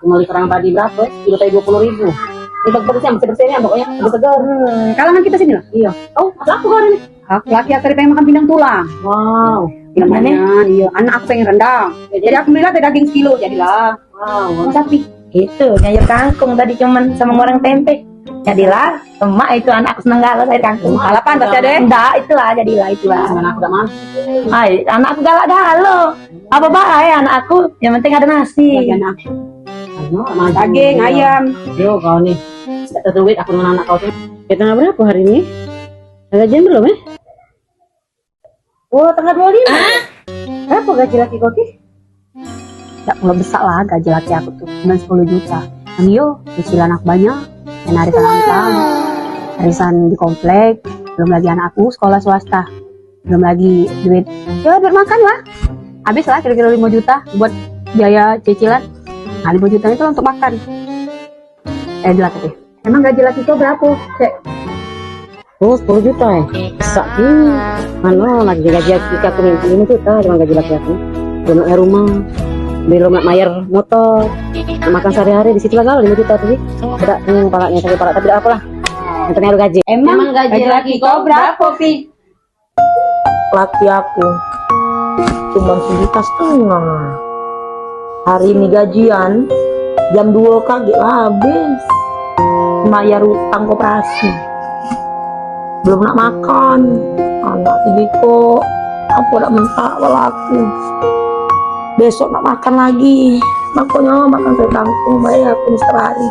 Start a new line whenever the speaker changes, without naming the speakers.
Beli kerang padi berapa? Kilo tadi 20.000. Ini bersih, bersih-bersihnya pokoknya lebih segar.
Kalangan kita sini lah.
Iya. Oh, apa aku hari ini?
Laki aku pengen makan pindang tulang.
Wow.
Namanya, iya. Anak aku pengen rendang. Jadi aku beli lah daging sekilo, jadilah.
Wow.
Sapi.
Gitu, nyayur kangkung tadi cuman sama goreng tempe. Jadilah, emak itu anakku seneng galak sayur kangkung.
Halapan pasti ada.
Enggak, itulah itulah.
Anak aku udah mana?
Ay, anakku galak dah lo. Apa bahaya anakku? Yang penting ada nasi.
Bagian aku. Daging, ayam.
Yo kau nih. Tak duit aku dengan anak kau tuh. Kita berapa hari ini? Gajian belum ya?
Oh, tengah 25. Berapa gaji laki kau sih? Ya, kalau besar lah gaji laki aku tuh. Cuma 10 juta. Dan yo, cicilan anak banyak. Dan arisan angkang. Arisan di komplek. Belum lagi anak aku sekolah swasta. Belum lagi duit. Ya, duit makan lah. Habis lah kira-kira 5 juta buat biaya cicilan. Nah, 5 juta itu untuk makan. Jelas deh. Emang gaji laki kau berapa, Cek?
Oh, 10 juta ya? Bisa ini. Mana lagi gaji laki aku nih? 5 juta cuma gaji laki aku. Belum nak rumah. Belum nak bayar motor. Makan sehari-hari di situ lah 5 juta tadi. Tidak yang palanya sakit palak tapi tidak apalah. Yang penting ada gaji.
Emang gaji laki kau berapa, Pi?
Laki aku cuma 1,5 juta. Hari ini gajian jam 2 kaget habis. Bayar utang koperasi. Belum nak makan. Anak Giko aku udah mentak walaku. Besok nak makan lagi. Makanya makan sayur kangkung bayar aku sehari.